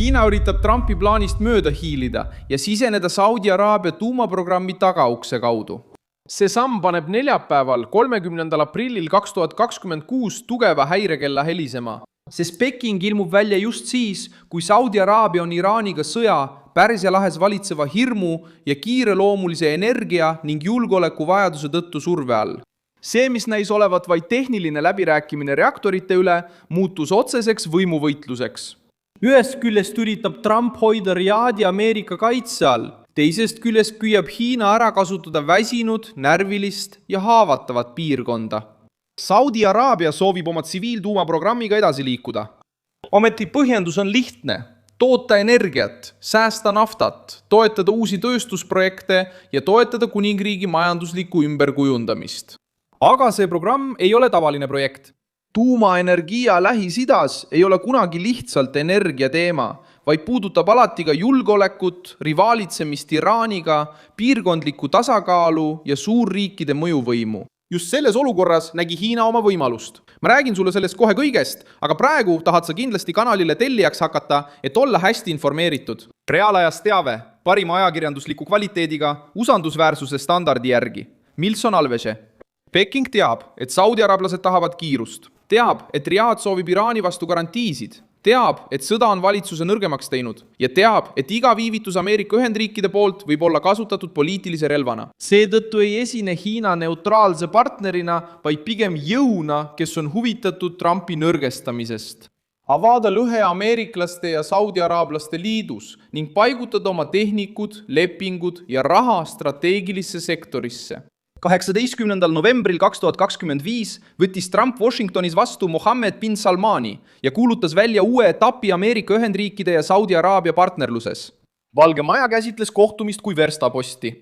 Hiina üritab Trumpi plaanist mööda hiilida ja siseneda Saudi Araabia tuumaprogrammi tagaukse kaudu. See samm paneb neljapäeval 30. aprillil 2026 tugeva häirekella helisema, sest Peking ilmub välja just siis, kui Saudi Araabia on Iraaniga sõja, Pärsia lahes valitseva hirmu ja kiireloomulise energia ning julgeoleku vajaduse tõttu surve all. See, mis näis olevat vaid tehniline läbirääkimine reaktorite üle, muutus otseseks võimuvõitluseks. Ühest küljest üritab Trump hoida Riyadi Ameerika kaitse all, teisest küljest püüab Hiina ära kasutada väsinud, närvilist ja haavatavat piirkonda. Saudi Araabia soovib oma tsiviiltuumaprogrammiga edasi liikuda. Ometi põhjendus on lihtne. Toota energiat, säästa naftat, toetada uusi tööstusprojekte ja toetada kuningriigi majanduslikku ümberkujundamist. Aga see programm ei ole tavaline projekt. Tuumaenergia Lähis-Idas ei ole kunagi lihtsalt energia teema, vaid puudutab alati ka julgeolekut, rivaalitsemist Iraaniga, piirkondlikku tasakaalu ja suurriikide mõjuvõimu. Just selles olukorras nägi Hiina oma võimalust. Ma räägin sulle sellest kohe kõigest, aga praegu tahad sa kindlasti kanalile tellijaks hakata, et olla hästi informeeritud. Reaalajas teave, parima ajakirjandusliku kvaliteediga, usaldusväärsuse standardi järgi. Milson Alvese. Peking teab, et Saudi arablased tahavad kiirust. Teab, et Riyad soovib Iraani vastu garantiisid. Teab, et sõda on valitsuse nõrgemaks teinud ja teab, et iga viivitus Ameerika Ühendriikide poolt võib olla kasutatud poliitilise relvana. Seetõttu ei esine Hiina neutraalse partnerina, vaid pigem jõuna, kes on huvitatud Trumpi nõrgestamisest. Avada lõhe ameeriklaste ja Saudi araablaste liidus ning paigutada oma tehnikud, lepingud ja raha strateegilisse sektorisse. 18. novembril 2025 võttis Trump Washingtonis vastu Mohammed bin Salmani ja kuulutas välja uue etapi Ameerika Ühendriikide ja Saudi Araabia partnerluses. Valge Maja käsitles kohtumist kui verstaposti.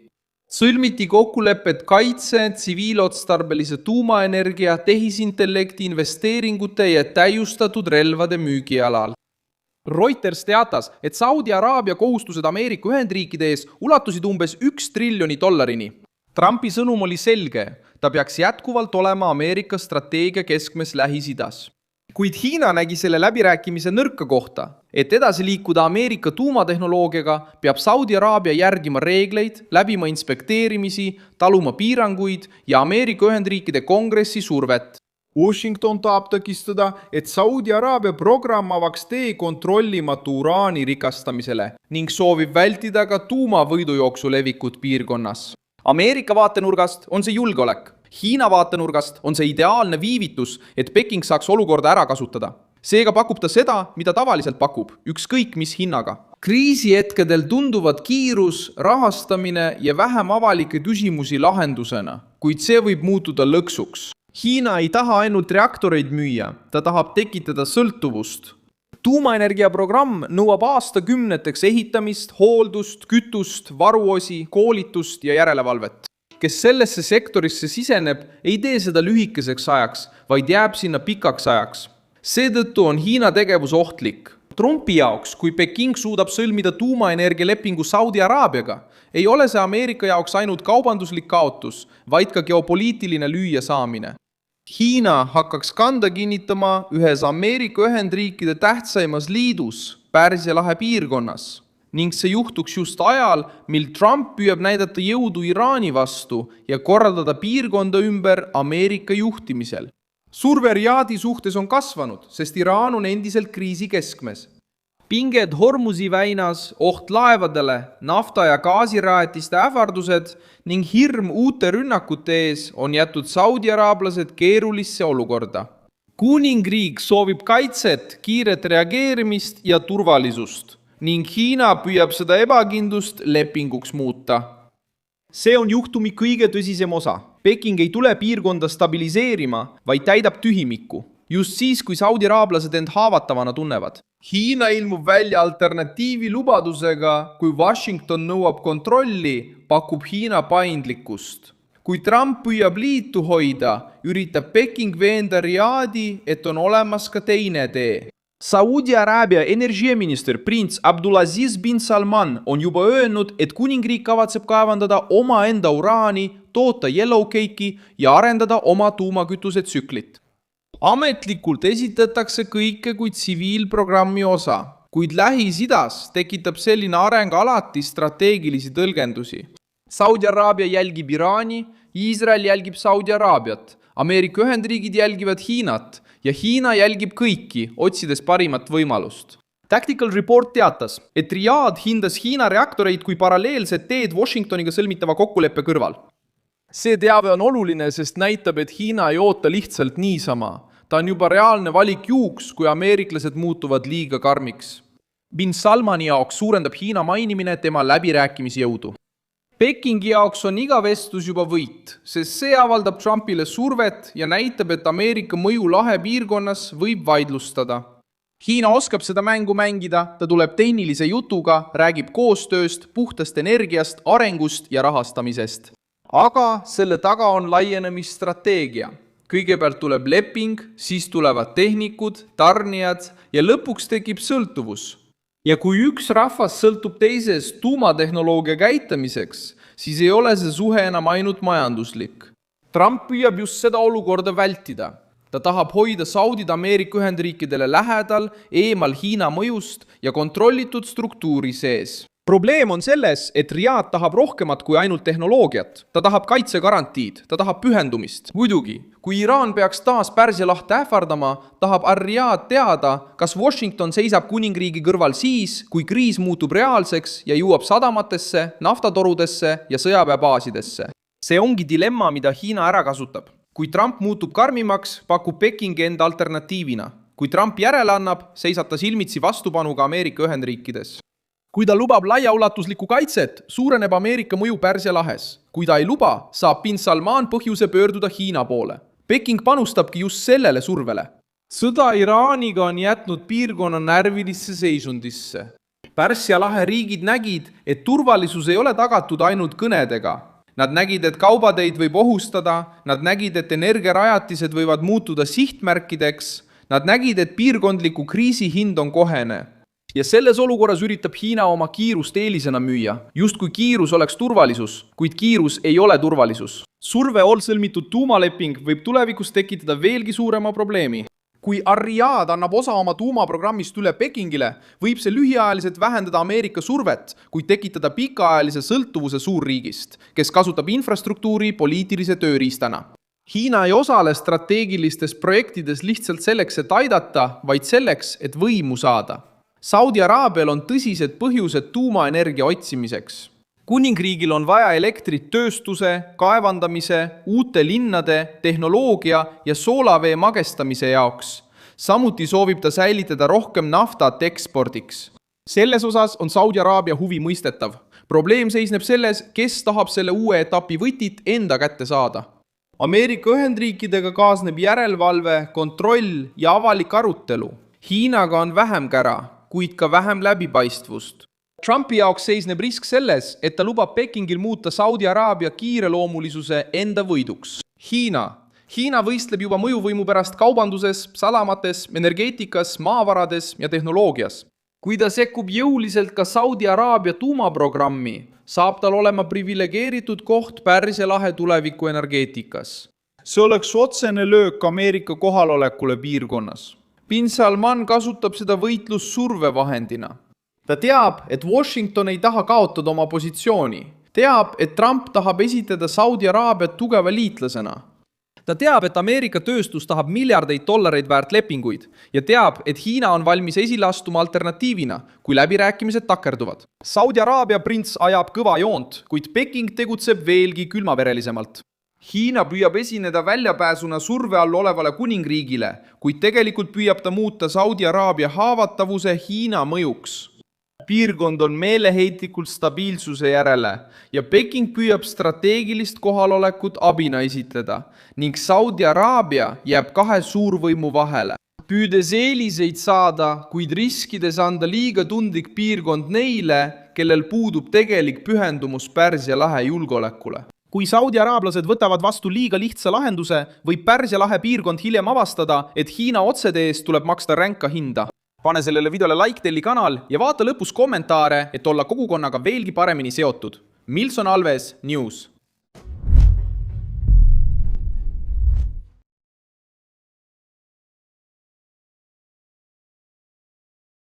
Sõlmiti kokkulepped kaitse, tsiviilotstarbelise tuumaenergia, tehisintellekti investeeringute ja täiustatud relvade müügialal. Reuters teatas, et Saudi Araabia kohustused Ameerika Ühendriikide ees ulatusid umbes $1 trillioni. Trumpi sõnum oli selge, ta peaks jätkuvalt olema Ameerika strateegia keskmes Lähis-Idas. Kuid Hiina nägi selle läbirääkimise nõrka kohta, et edasi liikuda Ameerika tuumatehnoloogiaga peab Saudi Araabia järgima reegleid, läbima inspekteerimisi, taluma piiranguid ja Ameerika Ühendriikide kongressi survet. Washington tahab takistada, et Saudi Araabia programm avaks tee kontrollimatu uraani rikastamisele ning soovib vältida ka tuumavõidujooksu levikut piirkonnas. Ameerika vaatenurgast on see julgeolek. Hiina vaatenurgast on see ideaalne viivitus, et Peking saaks olukorda ära kasutada. Seega pakub ta seda, mida tavaliselt pakub, ükskõik mis hinnaga. Kriisihetkedel tunduvad kiirus, rahastamine ja vähem avalikke küsimusi lahendusena, kuid see võib muutuda lõksuks. Hiina ei taha ainult reaktoreid müüa, ta tahab tekitada sõltuvust. Tuumaenergiaprogramm nõuab aastakümneteks ehitamist, hooldust, kütust, varuosi, koolitust ja järelevalvet. Kes sellesse sektorisse siseneb, ei tee seda lühikeseks ajaks, vaid jääb sinna pikaks ajaks. Seetõttu on Hiina tegevus ohtlik. Trumpi jaoks, kui Peking suudab sõlmida tuumaenergialepingu Saudi Araabiaga, ei ole see Ameerika jaoks ainult kaubanduslik kaotus, vaid ka geopoliitiline lüüa saamine. Hiina hakkaks kanda kinnitama ühes Ameerika Ühendriikide tähtsaimas liidus, Pärsia lahe piirkonnas, ning see juhtuks just ajal, mil Trump püüab näidata jõudu Iraani vastu ja korraldada piirkonda ümber Ameerika juhtimisel. Surve Riyadi suhtes on kasvanud, sest Iraan on endiselt kriisi keskmes. Pinged Hormuzi väinas, oht laevadele, nafta- ja gaasirajatiste ähvardused ning hirm uute rünnakute ees on jätud Saudi araablased keerulisse olukorda. Kuningriik soovib kaitset, kiiret reageerimist ja turvalisust ning Hiina püüab seda ebakindlust lepinguks muuta. See on juhtumi kõige tõsisem osa. Peking ei tule piirkonda stabiliseerima, vaid täidab tühimikku. Just siis, kui Saudi araablased end haavatavana tunnevad. Hiina ilmub välja alternatiivi lubadusega, kui Washington nõuab kontrolli, pakub Hiina paindlikkust. Kui Trump püüab liitu hoida, üritab Peking veenda Riyadi, et on olemas ka teine tee. Saudi Araabia energiaminister prints Abdulaziz bin Salman on juba öelnud, et kuningriik kavatseb kaevandada omaenda uraani, toota yellowcake'i ja arendada oma tuumakütuse tsüklit. Ametlikult esitatakse kõike kui tsiviilprogrammi osa, kuid Lähis-Idas tekitab selline areng alati strateegilisi tõlgendusi. Saudi Araabia jälgib Iraani, Iisrael jälgib Saudi Araabiat, Ameerika Ühendriigid jälgivad Hiinat ja Hiina jälgib kõiki, otsides parimat võimalust. Tactical Report teatas, et Riyadh hindas Hiina reaktoreid kui paralleelset teed Washingtoniga sõlmitava kokkuleppe kõrval. See teave on oluline, sest näitab, et Hiina ei oota lihtsalt niisama. Ta on juba reaalne valik juuks, kui ameeriklased muutuvad liiga karmiks. Bin Salmani jaoks suurendab Hiina mainimine tema läbirääkimisjõudu. Pekingi jaoks on iga vestlus juba võit, sest see avaldab Trumpile survet ja näitab, et Ameerika mõju lahe piirkonnas võib vaidlustada. Hiina oskab seda mängu mängida, ta tuleb tehnilise jutuga, räägib koostööst, puhtast energiast, arengust ja rahastamisest. Aga selle taga on laienemisstrateegia. Kõigepealt tuleb leping, siis tulevad tehnikud, tarnijad ja lõpuks tekib sõltuvus. Ja kui üks rahvas sõltub teisest tuumatehnoloogia käitamiseks, siis ei ole see suhe enam ainult majanduslik. Trump püüab just seda olukorda vältida. Ta tahab hoida Saudid Ameerika Ühendriikidele lähedal, eemal Hiina mõjust ja kontrollitud struktuuri sees. Probleem on selles, et Riyadh tahab rohkemat kui ainult tehnoloogiat. Ta tahab kaitsegarantiid, ta tahab pühendumist. Muidugi, kui Iraan peaks taas Pärsia lahte ähvardama, tahab Riyadh teada, kas Washington seisab kuningriigi kõrval siis, kui kriis muutub reaalseks ja jõuab sadamatesse, naftatorudesse ja sõjaväebaasidesse. See ongi dilemma, mida Hiina ära kasutab. Kui Trump muutub karmimaks, pakub Peking enda alternatiivina. Kui Trump järele annab, seisab ta silmitsi vastupanuga Ameerika Ühendriikides. Kui ta lubab laiaulatuslikku kaitset, suureneb Ameerika mõju Pärsia lahes. Kui ta ei luba, saab bin Salman põhjuse pöörduda Hiina poole. Peking panustabki just sellele survele. Sõda Iraaniga on jätnud piirkonna närvilisse seisundisse. Pärsia lahe riigid nägid, et turvalisus ei ole tagatud ainult kõnedega. Nad nägid, et kaubateid võib ohustada, nad nägid, et energiarajatised võivad muutuda sihtmärkideks, nad nägid, et piirkondliku kriisi hind on kohene. Ja selles olukorras üritab Hiina oma kiirust eelisena müüa. Justkui kiirus oleks turvalisus, kuid kiirus ei ole turvalisus. Surve all sõlmitud tuumaleping võib tulevikus tekitada veelgi suurema probleemi. Kui Riyadh annab osa oma tuumaprogrammist üle Pekingile, võib see lühiajaliselt vähendada Ameerika survet, kuid tekitada pikaajalise sõltuvuse suurriigist, kes kasutab infrastruktuuri poliitilise tööriistana. Hiina ei osale strateegilistes projektides lihtsalt selleks, et aidata, vaid selleks, et võimu saada. Saudi Araabial on tõsised põhjused tuumaenergia otsimiseks. Kuningriigil on vaja elektrit tööstuse, kaevandamise, uute linnade, tehnoloogia ja soolavee magestamise jaoks. Samuti soovib ta säilitada rohkem naftat ekspordiks. Selles osas on Saudi Araabia huvi mõistetav. Probleem seisneb selles, kes tahab selle uue etapi võtit enda kätte saada. Ameerika Ühendriikidega kaasneb järelevalve, kontroll ja avalik arutelu. Hiinaga on vähem kära, kuid ka vähem läbipaistvust. Trumpi jaoks seisneb risk selles, et ta lubab Pekingil muuta Saudi Araabia kiireloomulisuse enda võiduks. Hiina võistleb juba mõjuvõimu pärast kaubanduses, sadamates, energeetikas, maavarades ja tehnoloogias. Kui ta sekkub jõuliselt ka Saudi Araabia tuumaprogrammi, saab tal olema privilegeeritud koht Pärsia lahe tuleviku energeetikas. See oleks otsene löök Ameerika kohalolekule piirkonnas. Bin Salman kasutab seda võitlust survevahendina. Ta teab, et Washington ei taha kaotada oma positsiooni. Teab, et Trump tahab esitada Saudi Araabiat tugeva liitlasena. Ta teab, et Ameerika tööstus tahab miljardeid dollareid väärt lepinguid ja teab, et Hiina on valmis esile astuma alternatiivina, kui läbirääkimised takerduvad. Saudi Araabia prints ajab kõva joont, kuid Peking tegutseb veelgi külmaverelisemalt. Hiina püüab esineda väljapääsuna surve all olevale kuningriigile, kuid tegelikult püüab ta muuta Saudi Araabia haavatavuse Hiina mõjuks. Piirkond on meeleheitlikult stabiilsuse järele ja Peking püüab strateegilist kohalolekut abina esitleda ning Saudi Araabia jääb kahe suurvõimu vahele. Püüdes eeliseid saada, kuid riskides anda liiga tundlik piirkond neile, kellel puudub tegelik pühendumus Pärsia lahe julgeolekule. Kui Saudi araablased võtavad vastu liiga lihtsa lahenduse, võib Pärsia lahe piirkond hiljem avastada, et Hiina otsede eest tuleb maksta ränka hinda. Pane sellele videole like, telli kanal ja vaata lõpus kommentaare, et olla kogukonnaga veelgi paremini seotud. Milson Alves, News.